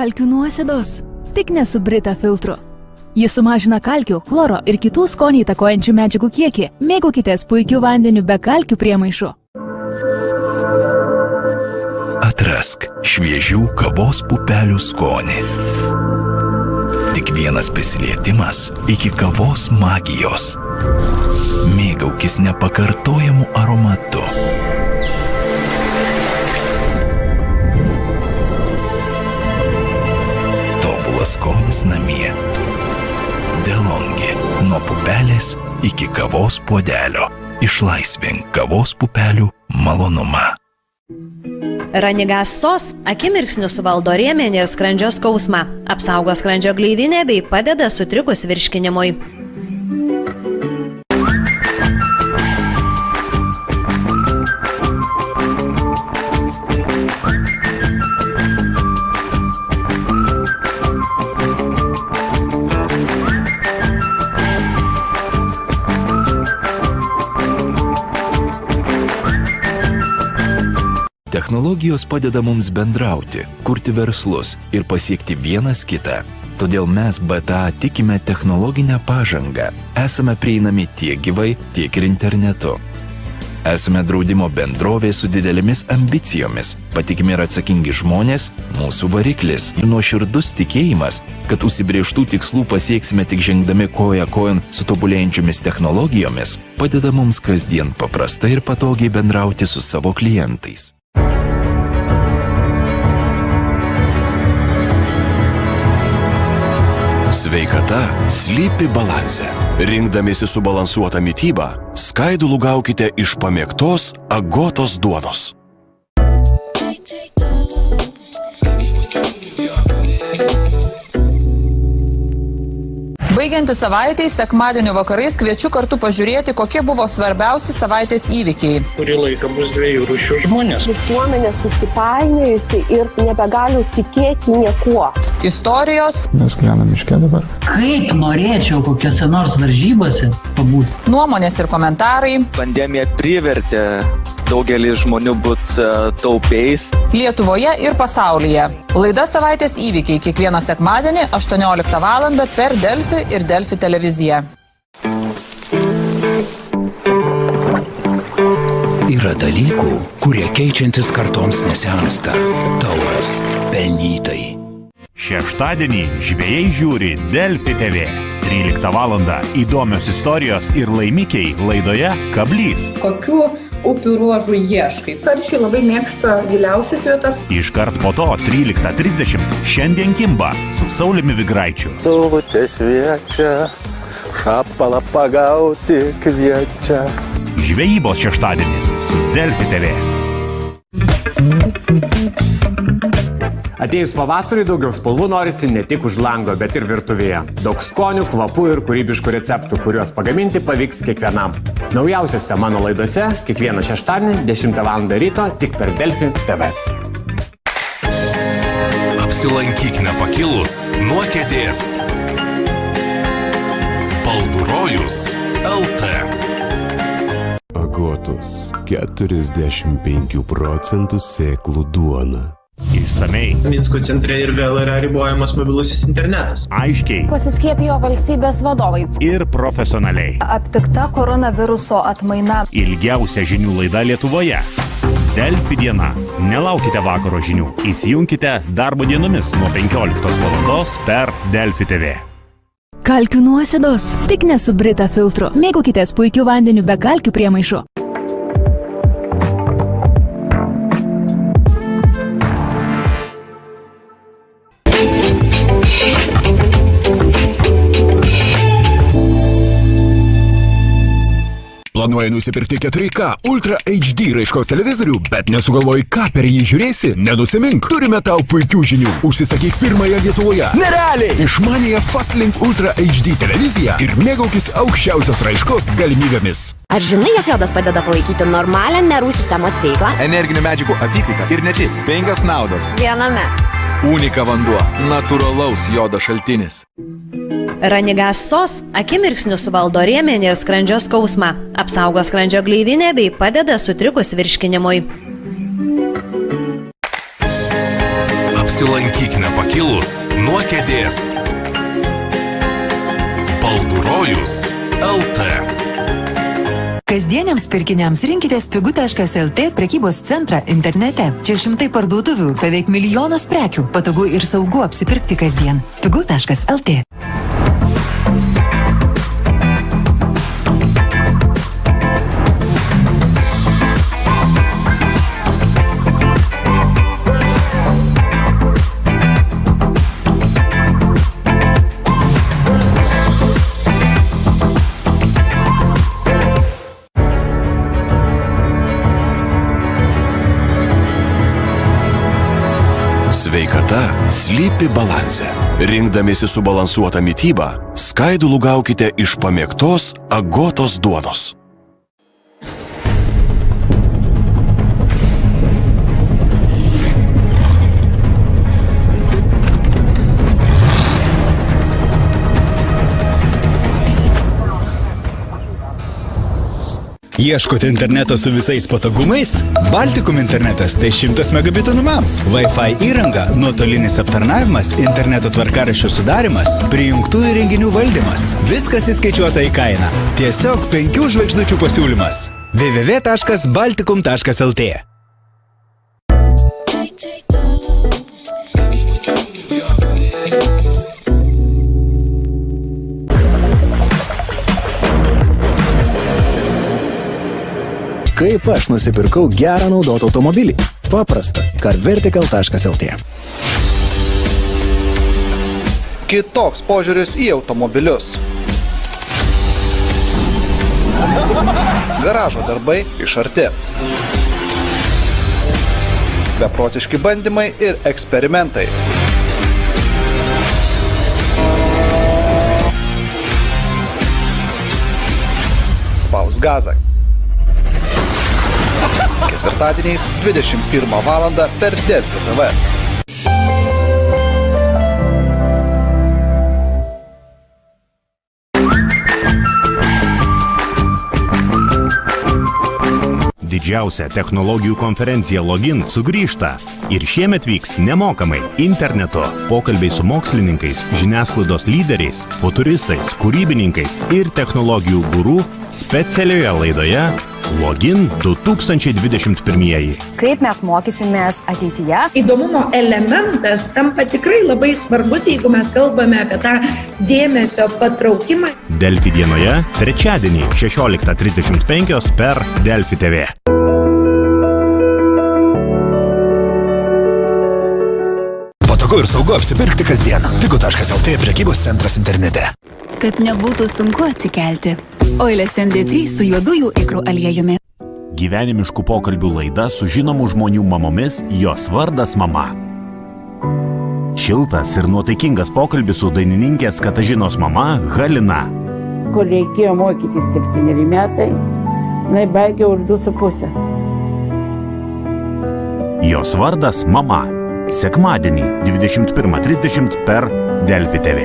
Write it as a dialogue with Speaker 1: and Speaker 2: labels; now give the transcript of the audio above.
Speaker 1: Kalkių nuosėdos. Tik ne su Brita filtru. Jis sumažina kalkių, chloro ir kitų skonį įtakojančių medžiagų kiekį. Mėgaukitės puikiu vandeniu be kalkių priemaišų.
Speaker 2: Atrask šviežių kavos pupelių skonį. Tik vienas prisilietimas iki kavos magijos. Mėgaukis nepakartojamu aromatu. Tobulas skonis namie. DeLonghi. Nuo pupelės iki kavos puodelio. Išlaisvink kavos pupelių malonumą.
Speaker 3: Ranigas sos akimirksniu suvaldo rėmenį ir skrandžio skausmą, apsaugo skrandžio gleivinę bei padeda sutrikus virškinimui.
Speaker 2: Technologijos padeda mums bendrauti, kurti verslus ir pasiekti vienas kitą. Todėl mes BTA tikime technologinę pažangą. Esame prieinami tiek gyvai, tiek ir internetu. Esame draudimo bendrovė su didelėmis ambicijomis, patikimi ir atsakingi žmonės, mūsų variklis ir nuoširdus tikėjimas, kad užsibrėžtų tikslų pasieksime tik žengdami koja kojon su tobulėjančiomis technologijomis, padeda mums kasdien paprastai ir patogiai bendrauti su savo klientais.
Speaker 4: Sveikata slypi balanse. Rinkdamiesi subalansuotą mitybą, skaidulų gaukite iš pamėgtos agotos duonos.
Speaker 5: Baigiantis savaitei, sekmadienio vakarais kviečiu kartu pažiūrėti, kokie buvo svarbiausi savaitės įvykiai.
Speaker 6: Kurį laiką bus dviejų rūšių žmonės.
Speaker 7: Visuomenė susipainiojusi ir nebegaliu tikėti niekuo.
Speaker 5: Istorijos.
Speaker 8: Mes gyvename miške dabar.
Speaker 9: Kaip norėčiau kokiose nors varžybose pabūti.
Speaker 5: Nuomonės ir komentarai.
Speaker 10: Pandemija privertė daugelį žmonių būti taupiais.
Speaker 5: Lietuvoje ir pasaulyje. Laida Savaitės įvykiai kiekvieną sekmadienį 18 val. Per Delfi ir Delfi televiziją.
Speaker 2: Yra dalykų, kurie keičiantis kartoms nesensta. Tauras, pelnytai.
Speaker 11: Šeštadienį žvejai žiūri Delfi TV. 13 val. Įdomios istorijos ir laimikiai laidoje Kablys.
Speaker 12: Kokių upių ruožų ieškai?
Speaker 13: Karšiai labai mėgsta giliausias vietas.
Speaker 11: Iškart po to 13:30 šiandien Kimba su Sauliumi Vigraičiu.
Speaker 14: Saulutė šviečia, šapalą pagauti kviečia.
Speaker 11: Žvejybos šeštadienis su Delfi TV.
Speaker 15: Atėjus pavasariui daugiau spalvų norisi ne tik už lango, bet ir virtuvėje. Daug skonių, kvapų ir kūrybiškų receptų, kuriuos pagaminti pavyks kiekvienam. Naujausiose mano laidose kiekvieną šeštadienį 10 val. Ryto tik per Delfi TV.
Speaker 4: Apsilankyk nepakilus nuo kėdės. Baldurojus LT.
Speaker 16: Agotos 45 procentų sėklų duona.
Speaker 11: Išsamei.
Speaker 6: Minsko centre ir vėl yra ribojamas mobilusis internetas.
Speaker 11: Aiškiai.
Speaker 17: Pasiskiepijo valstybės vadovai.
Speaker 11: Ir profesionaliai.
Speaker 17: Aptikta koronaviruso atmaina.
Speaker 11: Ilgiausia žinių laida Lietuvoje. Delfi diena. Nelaukite vakaro žinių. Įsijunkite darbo dienomis nuo 15 val. Per Delfi TV.
Speaker 1: Kalkių nuosėdos. Tik ne su Brita filtru. Mėgaukitės puikiu vandeniu be kalkių priemaišų.
Speaker 18: Planuoji nusipirkti 4K Ultra HD raiškos televizorių, bet nesugalvoji, ką per jį žiūrėsi? Nenusimink. Turime tau puikių žinių. Užsisakyk pirmąją Lietuvoje. Nerealiai! Išmaniąją Fastlink Ultra HD televiziją ir mėgaukis aukščiausios raiškos galimybėmis.
Speaker 19: Ar žinai, jog jodas padeda palaikyti normalią nervų sistemos veiklą?
Speaker 20: Energinių medžiagų apykaita ir ne tik. 5 naudos.
Speaker 19: Viename.
Speaker 20: Unika vanduo. Natūralaus jodo šaltinis.
Speaker 3: Ranigas sos akimirksniu suvaldo rėmenį ir skrandžio skausmą, apsaugo skrandžio gleivinę bei padeda sutrikus virškinimui.
Speaker 4: Apsilankyk nepakilus nuo kėdės. Baldų rojus LT.
Speaker 8: Kasdieniams pirkiniams rinkitės pigu.lt prekybos centrą internete. Čia šimtai parduotuvių, beveik milijonas prekių. Patogu ir saugu apsipirkti kasdien. pigu.lt.
Speaker 4: Sveikata slypi balanse. Rinkdamiesi subalansuotą mitybą, skaidulų gaukite iš pamėgtos agotos duonos.
Speaker 21: Ieškote interneto su visais patogumais? Baltikum internetas tai 100 megabitų namams, Wi-Fi įranga, nuotolinis aptarnavimas, interneto tvarkaraščių sudarimas, prijungtų įrenginių valdymas. Viskas įskaičiuota į kainą. Tiesiog 5 žvaigždučių pasiūlymas. www.baltikum.lt.
Speaker 22: Kaip aš nusipirkau gerą naudotą automobilį? Paprasta. carvertical.lt.
Speaker 20: Kitoks požiūris į automobilius. Garažo darbai iš arti. Beprotiški bandymai ir eksperimentai. Spaus gazą. Ketvirtadieniais 21 valandą per Delfi TV.
Speaker 11: Didžiausia technologijų konferencija Login sugrįžta ir šiemet vyks nemokamai internetu. Pokalbiai su mokslininkais, žiniasklaidos lyderiais, futuristais, kūrybininkais ir technologijų gurų specialioje laidoje Login 2021.
Speaker 17: Kaip mes mokysimės ateityje?
Speaker 13: Įdomumo elementas tampa tikrai labai svarbus, jeigu mes kalbame apie tą dėmesio patraukimą.
Speaker 11: Delfi dienoje trečiadienį 16:35 per Delfi TV.
Speaker 18: Patogu ir saugu apsipirkti kasdieną. pigu.lt prekybos centras internete.
Speaker 1: Kad nebūtų sunku atsikelti. Oilės ND3 su juodųjų ikrų aliejumi.
Speaker 11: Gyvenimiškų pokalbių laida su žinomų žmonių mamomis, jos vardas mama. Šiltas ir nuotaikingas pokalbis su dainininkės Katažinos mama Halina.
Speaker 23: Kur reikėjo mokytis 7 metai, baigė už 2,5.
Speaker 11: Jos vardas mama. Sekmadienį 21:30 per Delfi TV.